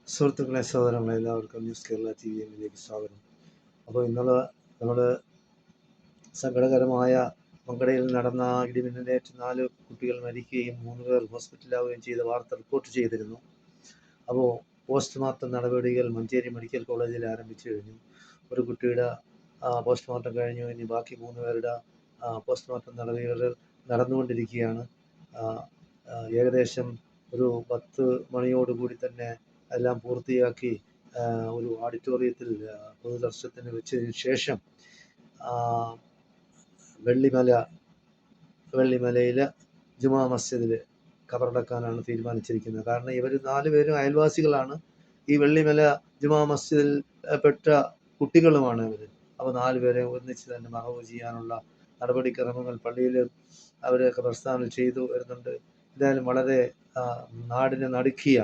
സുഹൃത്തുക്കളെ, സഹോദരങ്ങളെ, എല്ലാവർക്കും ന്യൂസ് കേരള TVയിലേക്ക് സ്വാഗതം. അപ്പോൾ ഇന്നലെ നമ്മൾ സങ്കടകരമായ മങ്കടയിൽ നടന്ന ഇടിമിന്നലേറ്റ് 4 കുട്ടികൾ മരിക്കുകയും 3 പേർ ഹോസ്പിറ്റലാവുകയും ചെയ്ത വാർത്ത റിപ്പോർട്ട് ചെയ്തിരുന്നു. അപ്പോൾ പോസ്റ്റ്മോർട്ടം നടപടികൾ മഞ്ചേരി മെഡിക്കൽ കോളേജിൽ ആരംഭിച്ചു കഴിഞ്ഞു. ഒരു കുട്ടിയുടെ പോസ്റ്റ്മോർട്ടം കഴിഞ്ഞു. ഇനി ബാക്കി 3 പേരുടെ പോസ്റ്റ്മോർട്ടം നടപടികൾ നടന്നുകൊണ്ടിരിക്കുകയാണ്. ഏകദേശം ഒരു 10 മണിയോടുകൂടി തന്നെ എല്ലാം പൂർത്തിയാക്കി ഒരു ഓഡിറ്റോറിയത്തിൽ പൊതുദർശനത്തിന് വെച്ചതിന് ശേഷം വെള്ളിമലയിൽ ജുമാ മസ്ജിദിൽ കബറടക്കാനാണ് തീരുമാനിച്ചിരിക്കുന്നത്. കാരണം ഇവർ 4 പേരും അയൽവാസികളാണ്. ഈ വെള്ളിമല ജുമാ മസ്ജിദിൽ പെട്ട കുട്ടികളുമാണ് ഇവർ. അപ്പോൾ 4 പേരെ ഒന്നിച്ച് തന്നെ മറവ് ചെയ്യാനുള്ള നടപടിക്രമങ്ങൾ പള്ളിയിൽ അവർ ഖബർസ്ഥാനിൽ ചെയ്തു വരുന്നുണ്ട്. എന്തായാലും വളരെ നാടിനെ നടുക്കിയ,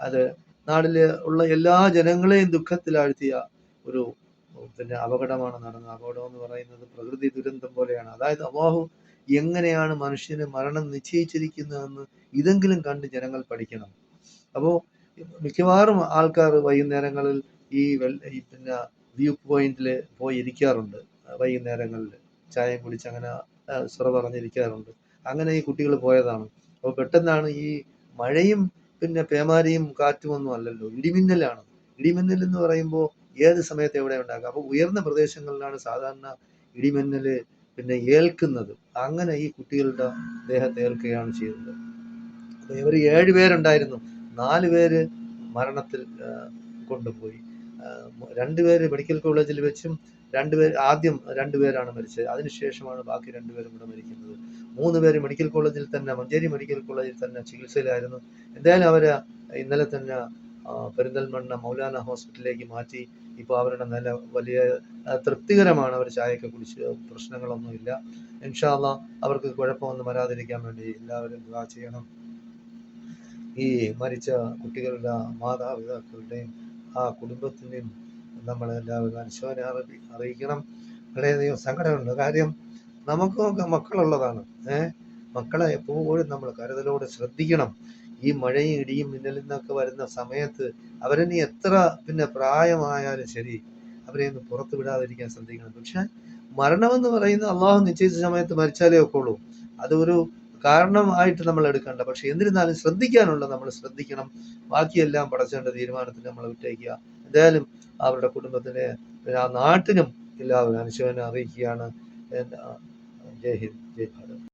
അത് നാട്ടിൽ ഉള്ള എല്ലാ ജനങ്ങളെയും ദുഃഖത്തിലാഴ്ത്തിയ ഒരു അപകടമാണ് നടന്നത്. അപകടം എന്ന് പറയുന്നത് പ്രകൃതി ദുരന്തം പോലെയാണ്. അതായത് അല്ലാഹു എങ്ങനെയാണ് മനുഷ്യന് മരണം നിശ്ചയിച്ചിരിക്കുന്നതെന്ന് ഇതെങ്കിലും കണ്ട് ജനങ്ങൾ പഠിക്കണം. അപ്പോൾ മിക്കവാറും ആൾക്കാർ വൈകുന്നേരങ്ങളിൽ ഈ വ്യൂ പോയിന്റിൽ പോയി ഇരിക്കാറുണ്ട്. വൈകുന്നേരങ്ങളിൽ ചായയും കുടിച്ച് അങ്ങനെ സുറ പറഞ്ഞിരിക്കാറുണ്ട്. അങ്ങനെ ഈ കുട്ടികൾ പോയതാണ്. അപ്പോൾ പെട്ടെന്നാണ് ഈ മഴയും പേമാരിയും കാറ്റുമൊന്നും അല്ലല്ലോ, ഇടിമിന്നലാണ്. ഇടിമിന്നൽ എന്ന് പറയുമ്പോൾ ഏത് സമയത്ത് എവിടെ ഉണ്ടാക്കാം. അപ്പോൾ ഉയർന്ന പ്രദേശങ്ങളിലാണ് സാധാരണ ഇടിമിന്നൽ ഏൽക്കുന്നത്. അങ്ങനെ ഈ കുട്ടികളുടെ ദേഹത്ത് ഏൽക്കുകയാണ് ചെയ്യുന്നത്. അപ്പോൾ ഇവർ 7 പേരുണ്ടായിരുന്നു. 4 പേര് മരണത്തിൽ കൊണ്ടുപോയി. 2 പേര് മെഡിക്കൽ കോളേജിൽ വെച്ചും ആദ്യം 2 പേരാണ് മരിച്ചത്. അതിനുശേഷമാണ് ബാക്കി 2 പേരും കൂടെ മരിക്കുന്നത്. 3 പേര് മെഡിക്കൽ കോളേജിൽ തന്നെ, മഞ്ചേരി മെഡിക്കൽ കോളേജിൽ തന്നെ ചികിത്സയിലായിരുന്നു. എന്തായാലും അവരെ ഇന്നലെ തന്നെ പെരിന്തൽമണ്ണ മൗലാന ഹോസ്പിറ്റലിലേക്ക് മാറ്റി. ഇപ്പോൾ അവരുടെ നില വലിയ തൃപ്തികരമാണ്. അവർ ചായയൊക്കെ കുടിച്ച് പ്രശ്നങ്ങളൊന്നുമില്ല. ഇൻഷാ അല്ലാഹ് അവർക്ക് കുഴപ്പമൊന്നും വരാതിരിക്കാൻ വേണ്ടി എല്ലാവരും ദുആ ചെയ്യണം. ഈ മരിച്ച കുട്ടികളുടെ മാതാപിതാക്കളുടെയും ആ കുടുംബത്തിൻ്റെയും നമ്മളെല്ലാവരും അനുശോചന അറിയിക്കണം. വളരെയധികം സങ്കടമുണ്ട്. കാര്യം നമുക്കൊക്കെ മക്കളുള്ളതാണ്. മക്കളെ എപ്പോഴും നമ്മൾ കരുതലോടെ ശ്രദ്ധിക്കണം. ഈ മഴയും ഇടിയും മിന്നലിൽ നിന്നൊക്കെ വരുന്ന സമയത്ത് അവരിനി എത്ര പ്രായമായാലും ശരി, അവരെ ഒന്ന് പുറത്തു വിടാതിരിക്കാൻ ശ്രദ്ധിക്കണം. പക്ഷെ മരണമെന്ന് പറയുന്നത് അള്ളാഹു നിശ്ചയിച്ച സമയത്ത് മരിച്ചാലേ ഒക്കുള്ളൂ. അതൊരു കാരണമായിട്ട് നമ്മൾ എടുക്കണ്ട. പക്ഷെ എന്നിരുന്നാലും ശ്രദ്ധിക്കാനുള്ള നമ്മൾ ശ്രദ്ധിക്കണം. ബാക്കിയെല്ലാം പടച്ചവന്റെ തീരുമാനത്തിന് നമ്മൾ വിട്ടേക്കുക. എന്തായാലും അവരുടെ കുടുംബത്തിനെ, ആ നാട്ടിനും എല്ലാവരും അനുശോചനം അറിയിക്കുകയാണ്. ജയ് ഹിന്ദ്, ജയ് ഭാരത്.